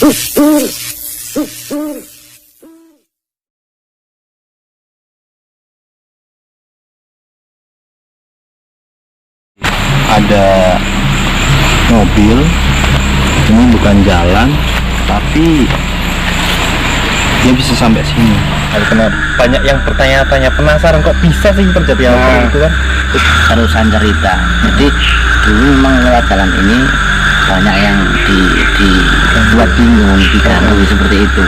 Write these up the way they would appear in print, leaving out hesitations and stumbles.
Ada mobil, ini bukan jalan, tapi dia bisa sampai sini. Karena banyak yang bertanya-tanya, penasaran kok bisa sih terjadi apa itu kan? Terusan cerita. Jadi dulu memang lewat jalan ini banyak yang dibuat bingung, diganggu seperti itu.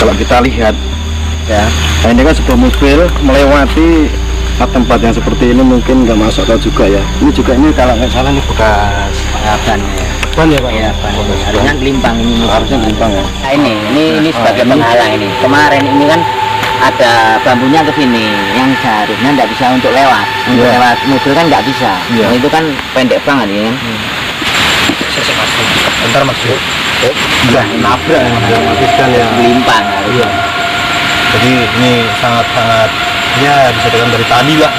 Kalau kita lihat ya, ini kan sebuah mobil melewati tempat yang seperti ini mungkin nggak masuk akal juga ya. Ini juga ini kalau nggak salah ini bekas Ban ya. ban ya Pak? Iya, ban. Harusnya limpang ini. Harusnya limpang ya. Nah, ini sebagai penghalang ini. Kemarin ini kan ada bambunya ke sini yang seharusnya nggak bisa untuk lewat. Untuk lewat mobil kan nggak bisa. Iya. Nah, itu kan pendek banget ini kan. Bentar Mas. Enggak, nabrak mati sekali ya. Limpang. Iya. Jadi ini sangat-sangat ya bisa dikatakan dari tadi lah.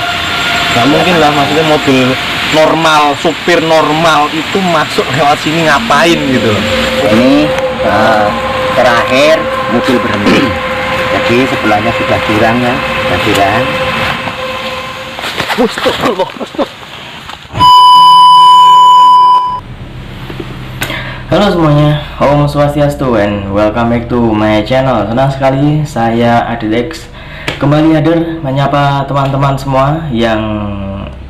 Nggak mungkin lah, maksudnya mobil normal, supir normal itu masuk lewat sini ngapain gitu. Ini terakhir mobil berhenti. Jadi sebelahnya sudah girang ya, sudah girang. Halo semuanya, Om Swastiastu and welcome back to my channel. Senang sekali saya Adilex kembali hadir menyapa teman-teman semua yang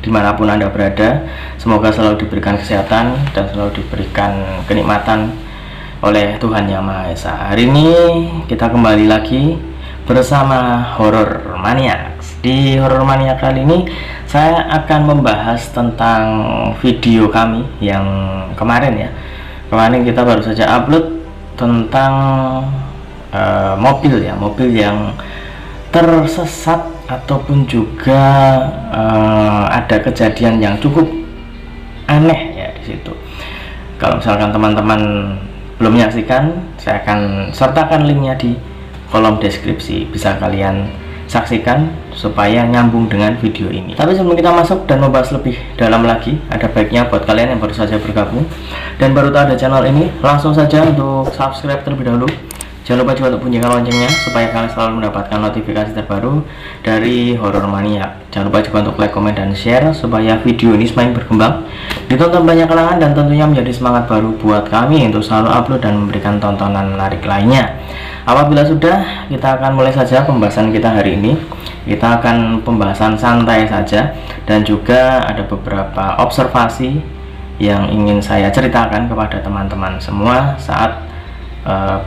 dimanapun Anda berada. Semoga selalu diberikan kesehatan dan selalu diberikan kenikmatan oleh Tuhan Yang Maha Esa. Hari ini kita kembali lagi bersama Horror Maniacs. Di Horror Maniacs kali ini saya akan membahas tentang video kami yang kemarin ya. Kemarin kita baru saja upload tentang mobil yang tersesat ataupun juga ada kejadian yang cukup aneh ya di situ. Kalau misalkan teman-teman belum menyaksikan, saya akan sertakan linknya di kolom deskripsi, bisa kalian saksikan supaya nyambung dengan video ini. Tapi sebelum kita masuk dan membahas lebih dalam lagi, ada baiknya buat kalian yang baru saja bergabung dan baru tahu ada channel ini, langsung saja untuk subscribe terlebih dahulu. Jangan lupa juga untuk bunyikan loncengnya supaya kalian selalu mendapatkan notifikasi terbaru dari Horror Maniacs. Jangan lupa juga untuk like, komen, dan share supaya video ini semakin berkembang, ditonton banyak kalangan, dan tentunya menjadi semangat baru buat kami untuk selalu upload dan memberikan tontonan menarik lainnya. Apabila sudah, kita akan mulai saja pembahasan kita hari ini. Kita akan pembahasan santai saja dan juga ada beberapa observasi yang ingin saya ceritakan kepada teman-teman semua saat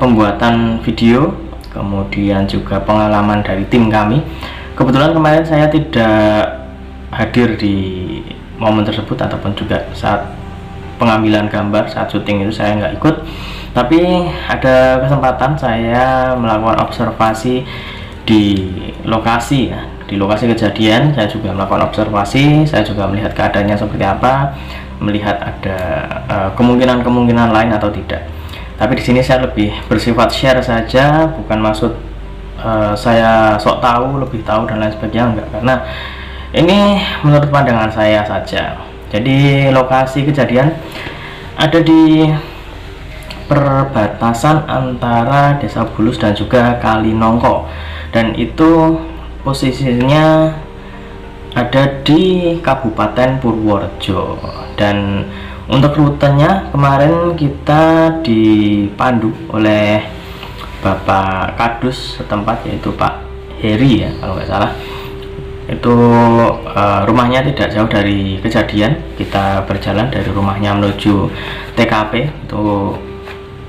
pembuatan video, kemudian juga pengalaman dari tim kami. Kebetulan kemarin saya tidak hadir di momen tersebut ataupun juga saat pengambilan gambar, saat syuting itu saya nggak ikut, tapi ada kesempatan saya melakukan observasi di lokasi ya, di lokasi kejadian. Saya juga melakukan observasi, saya juga melihat keadaannya seperti apa, melihat ada kemungkinan-kemungkinan lain atau tidak. Tapi di sini saya lebih bersifat share saja, bukan maksud saya sok tahu, lebih tahu dan lain sebagainya, enggak, karena ini menurut pandangan saya saja. Jadi lokasi kejadian ada di perbatasan antara Desa Bulus dan juga Kali Nongko, dan itu posisinya ada di Kabupaten Purworejo. Dan untuk rutenya kemarin kita dipandu oleh Bapak Kadus setempat, yaitu Pak Heri ya kalau nggak salah. Itu rumahnya tidak jauh dari kejadian. Kita berjalan dari rumahnya menuju TKP, itu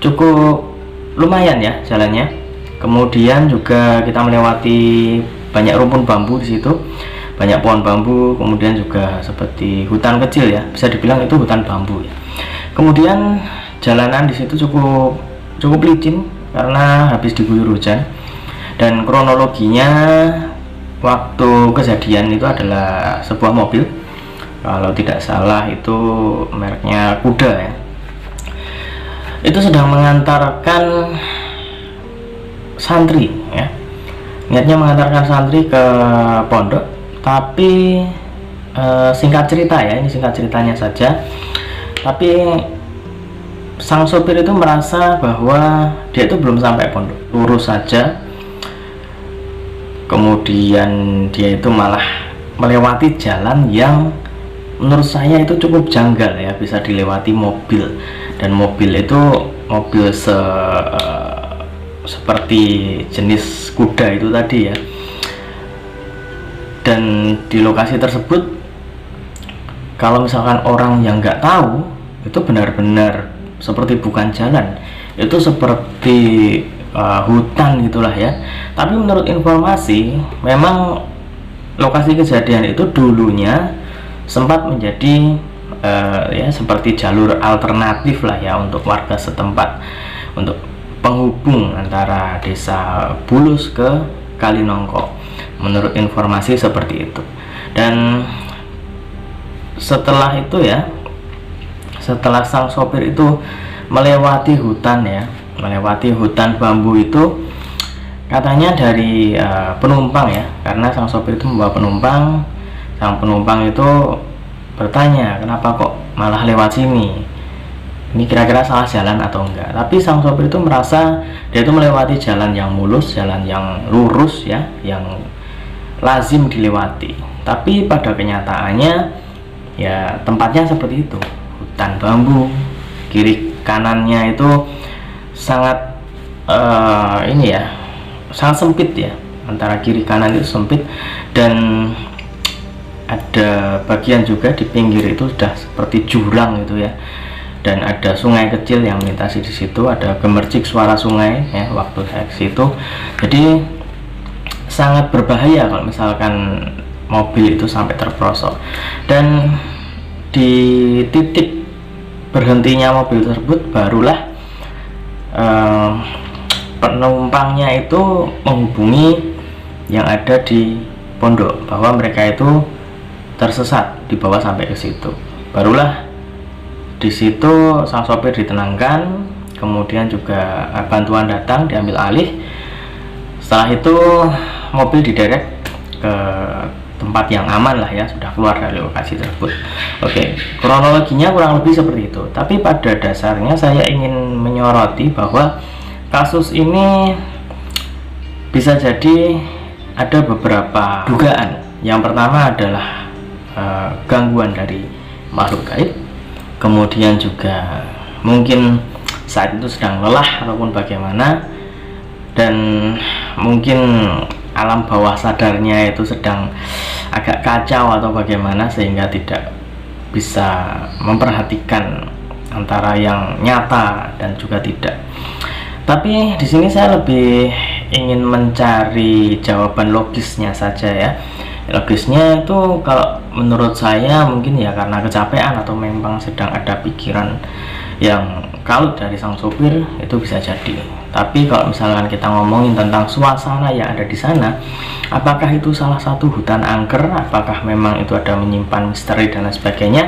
cukup lumayan ya jalannya. Kemudian juga kita melewati banyak rumpun bambu di situ, banyak pohon bambu, kemudian juga seperti hutan kecil ya, bisa dibilang itu hutan bambu ya. Kemudian jalanan di situ cukup licin karena habis diguyur hujan. Dan kronologinya waktu kejadian itu adalah sebuah mobil, kalau tidak salah itu mereknya Kuda ya, itu sedang mengantarkan santri ya, niatnya mengantarkan santri ke pondok. Tapi singkat cerita ya, ini singkat ceritanya saja, tapi sang sopir itu merasa bahwa dia itu belum sampai pondok, lurus saja. Kemudian dia itu malah melewati jalan yang menurut saya itu cukup janggal ya, bisa dilewati mobil, dan mobil itu mobil seperti jenis kuda itu tadi ya. Dan di lokasi tersebut kalau misalkan orang yang nggak tahu, itu benar-benar seperti bukan jalan, itu seperti hutan gitulah ya. Tapi menurut informasi, memang lokasi kejadian itu dulunya sempat menjadi ya seperti jalur alternatif lah ya untuk warga setempat, untuk penghubung antara desa Bulus ke Kalinongko, menurut informasi seperti itu. Dan setelah itu ya, setelah sang sopir itu melewati hutan ya, melewati hutan bambu itu, katanya dari penumpang ya, karena sang sopir itu membawa penumpang, sang penumpang itu bertanya, kenapa kok malah lewat sini, ini kira-kira salah jalan atau enggak. Tapi sang sopir itu merasa dia itu melewati jalan yang mulus, jalan yang lurus ya, yang lazim dilewati. Tapi pada kenyataannya ya tempatnya seperti itu, hutan bambu, kiri kanannya itu sangat ini ya, sangat sempit ya, antara kiri kanan itu sempit, dan ada bagian juga di pinggir itu sudah seperti jurang gitu ya, dan ada sungai kecil yang melintasi di situ, ada gemercik suara sungai ya waktu saya ke situ. Jadi sangat berbahaya kalau misalkan mobil itu sampai terperosok. Dan di titik berhentinya mobil tersebut barulah penumpangnya itu menghubungi yang ada di pondok bahwa mereka itu tersesat, dibawa sampai ke situ. Barulah di situ sang sopir ditenangkan, kemudian juga bantuan datang, diambil alih. Setelah itu mobil diderek ke tempat yang aman lah ya, sudah keluar dari lokasi tersebut. Oke, kronologinya kurang lebih seperti itu. Tapi pada dasarnya saya ingin menyoroti bahwa kasus ini bisa jadi ada beberapa dugaan. Yang pertama adalah gangguan dari makhluk gaib, kemudian juga mungkin saat itu sedang lelah ataupun bagaimana, dan mungkin alam bawah sadarnya itu sedang agak kacau atau bagaimana, sehingga tidak bisa memperhatikan antara yang nyata dan juga tidak. Tapi di sini saya lebih ingin mencari jawaban logisnya saja ya. Logisnya itu kalau menurut saya mungkin ya karena kecapean atau memang sedang ada pikiran yang kalut dari sang sopir, itu bisa jadi. Tapi kalau misalkan kita ngomongin tentang suasana yang ada di sana, apakah itu salah satu hutan angker, apakah memang itu ada menyimpan misteri dan lain sebagainya,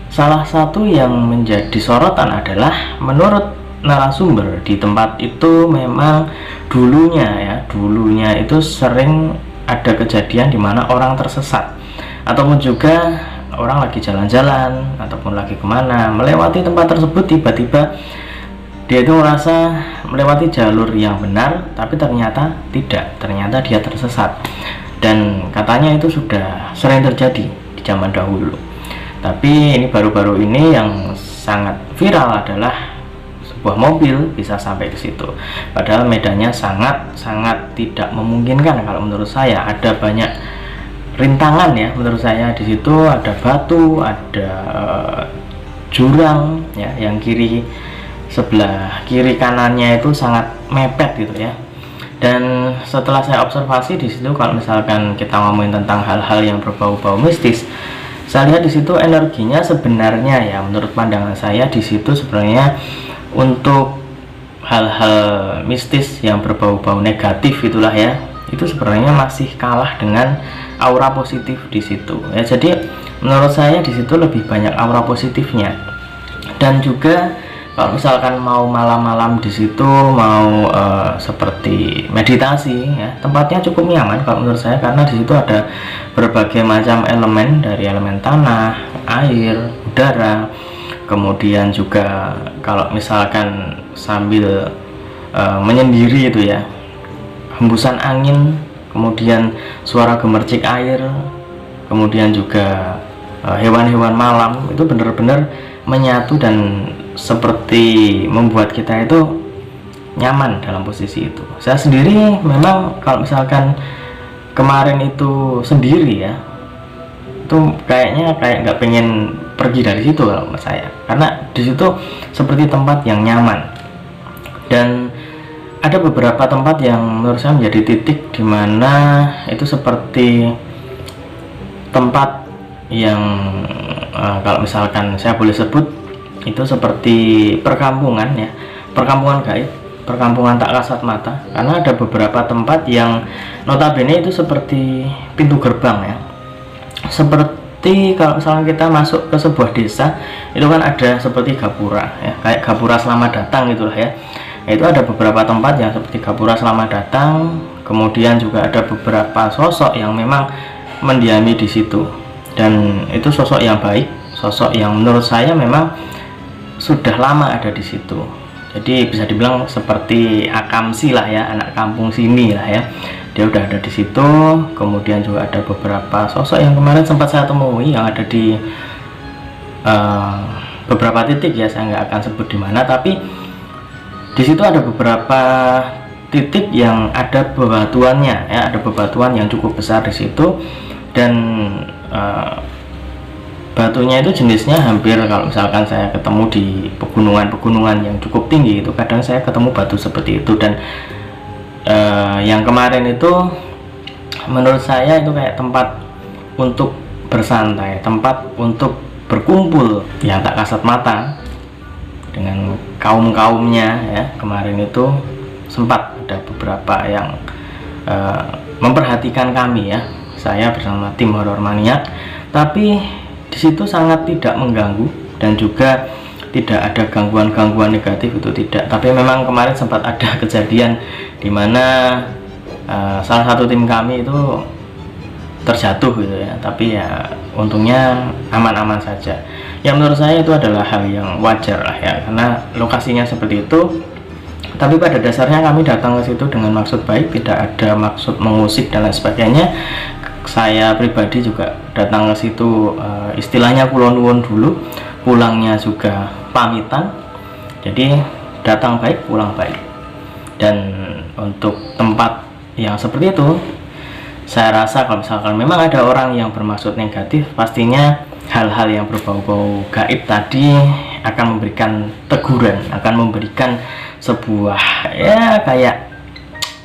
salah satu yang menjadi sorotan adalah menurut narasumber di tempat itu memang dulunya itu sering ada kejadian di mana orang tersesat, ataupun juga orang lagi jalan-jalan ataupun lagi kemana melewati tempat tersebut, tiba-tiba dia itu merasa melewati jalur yang benar, tapi ternyata tidak, ternyata dia tersesat. Dan katanya itu sudah sering terjadi di zaman dahulu. Tapi ini baru-baru ini yang sangat viral adalah sebuah mobil bisa sampai ke situ, padahal medannya sangat tidak memungkinkan. Kalau menurut saya ada banyak rintangan ya, menurut saya di situ ada batu, ada jurang ya, yang sebelah kiri kanannya itu sangat mepet gitu ya. Dan setelah saya observasi di situ, kalau misalkan kita ngomongin tentang hal-hal yang berbau-bau mistis, saya lihat di situ energinya sebenarnya ya, menurut pandangan saya di situ sebenarnya untuk hal-hal mistis yang berbau-bau negatif itulah ya, itu sebenarnya masih kalah dengan aura positif di situ ya. Jadi menurut saya di situ lebih banyak aura positifnya. Dan juga kalau misalkan mau malam-malam di situ mau seperti meditasi ya, tempatnya cukup nyaman kalau menurut saya, karena di situ ada berbagai macam elemen, dari elemen tanah, air, udara, kemudian juga kalau misalkan sambil menyendiri itu ya, hembusan angin, kemudian suara gemercik air, kemudian juga hewan-hewan malam, itu benar-benar menyatu dan seperti membuat kita itu nyaman dalam posisi itu. Saya sendiri memang kalau misalkan kemarin itu sendiri ya, itu kayak nggak pengen pergi dari situ kalau menurut saya, karena di situ seperti tempat yang nyaman. Dan ada beberapa tempat yang menurut saya menjadi titik dimana itu seperti tempat yang kalau misalkan saya boleh sebut itu seperti perkampungan ya, perkampungan gaib, perkampungan tak kasat mata. Karena ada beberapa tempat yang notabene itu seperti pintu gerbang ya, seperti kalau misalnya kita masuk ke sebuah desa itu kan ada seperti gapura ya, kayak gapura selamat datang gitulah ya. Itu ada beberapa tempat yang seperti gapura selamat datang, kemudian juga ada beberapa sosok yang memang mendiami di situ, dan itu sosok yang baik, sosok yang menurut saya memang sudah lama ada di situ. Jadi bisa dibilang seperti akamsi lah ya, anak kampung sini lah ya, dia udah ada di situ. Kemudian juga ada beberapa sosok yang kemarin sempat saya temui yang ada di beberapa titik ya, saya nggak akan sebut di mana, tapi di situ ada beberapa titik yang ada bebatuannya ya, ada bebatuan yang cukup besar di situ, dan batunya itu jenisnya hampir, kalau misalkan saya ketemu di pegunungan-pegunungan yang cukup tinggi itu kadang saya ketemu batu seperti itu. Dan yang kemarin itu menurut saya itu kayak tempat untuk bersantai, tempat untuk berkumpul yang tak kasat mata dengan kaum-kaumnya ya. Kemarin itu sempat ada beberapa yang memperhatikan kami ya, saya bersama tim Horor Maniak, tapi di situ sangat tidak mengganggu dan juga tidak ada gangguan-gangguan negatif, itu tidak. Tapi memang kemarin sempat ada kejadian di mana salah satu tim kami itu terjatuh gitu ya, tapi ya untungnya aman-aman saja. Ya menurut saya itu adalah hal yang wajar lah ya, karena lokasinya seperti itu. Tapi pada dasarnya kami datang ke situ dengan maksud baik, tidak ada maksud mengusik dan lain sebagainya. Saya pribadi juga datang ke situ istilahnya kulon-won dulu, pulangnya juga pamitan. Jadi datang baik, pulang baik. Dan untuk tempat yang seperti itu, saya rasa kalau misalkan memang ada orang yang bermaksud negatif, pastinya hal-hal yang berbau-bau gaib tadi akan memberikan teguran, akan memberikan sebuah ya kayak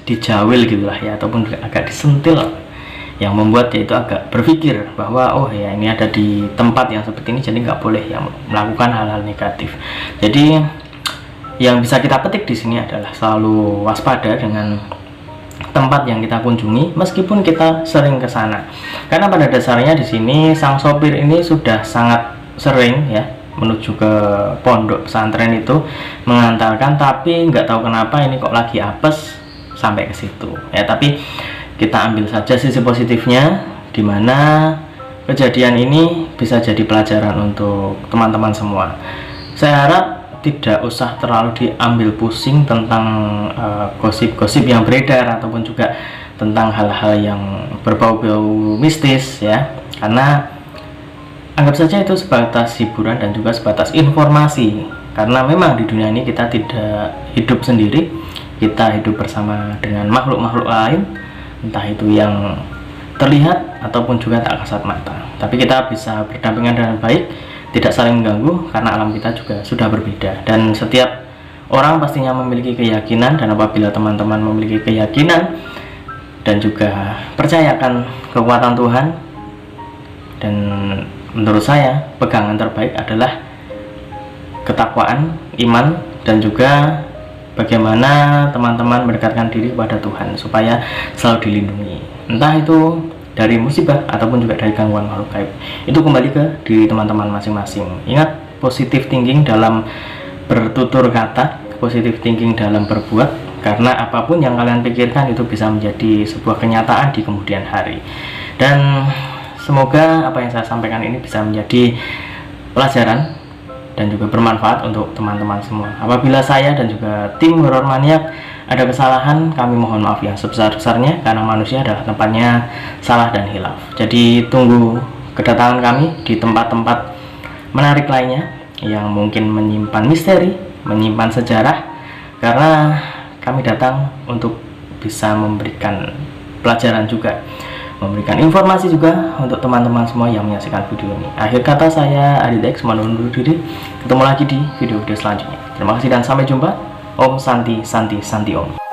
dijawil gitulah ya, ataupun agak disentil, yang membuat dia itu agak berpikir bahwa oh ya ini ada di tempat yang seperti ini, jadi nggak boleh yang melakukan hal-hal negatif. Jadi yang bisa kita petik di sini adalah selalu waspada dengan tempat yang kita kunjungi, meskipun kita sering ke sana. Karena pada dasarnya di sini sang sopir ini sudah sangat sering ya menuju ke pondok pesantren itu mengantarkan, tapi nggak tahu kenapa ini kok lagi apes sampai ke situ ya. Tapi kita ambil saja sisi positifnya, dimana kejadian ini bisa jadi pelajaran untuk teman-teman semua. Saya harap tidak usah terlalu diambil pusing tentang gosip-gosip yang beredar, ataupun juga tentang hal-hal yang berbau-bau mistis ya, karena anggap saja itu sebatas hiburan dan juga sebatas informasi. Karena memang di dunia ini kita tidak hidup sendiri, kita hidup bersama dengan makhluk-makhluk lain, entah itu yang terlihat ataupun juga tak kasat mata. Tapi kita bisa berdampingan dengan baik, tidak saling mengganggu, karena alam kita juga sudah berbeda. Dan setiap orang pastinya memiliki keyakinan, dan apabila teman-teman memiliki keyakinan dan juga percayakan kekuatan Tuhan, dan menurut saya pegangan terbaik adalah ketakwaan, iman, dan juga bagaimana teman-teman mendekatkan diri kepada Tuhan supaya selalu dilindungi, entah itu dari musibah ataupun juga dari gangguan makhluk gaib. Itu kembali ke diri teman-teman masing-masing. Ingat, positive thinking dalam bertutur kata, positive thinking dalam berbuat, karena apapun yang kalian pikirkan itu bisa menjadi sebuah kenyataan di kemudian hari. Dan semoga apa yang saya sampaikan ini bisa menjadi pelajaran dan juga bermanfaat untuk teman-teman semua. Apabila saya dan juga tim Horor Maniak ada kesalahan, kami mohon maaf yang sebesar-besarnya, karena manusia adalah tempatnya salah dan hilaf. Jadi tunggu kedatangan kami di tempat-tempat menarik lainnya yang mungkin menyimpan misteri, menyimpan sejarah, karena kami datang untuk bisa memberikan pelajaran juga, memberikan informasi juga untuk teman-teman semua yang menyaksikan video ini. Akhir kata, saya Aditex mohon undur diri. Ketemu lagi di video-video selanjutnya. Terima kasih dan sampai jumpa. Om Santi Santi Santi Om.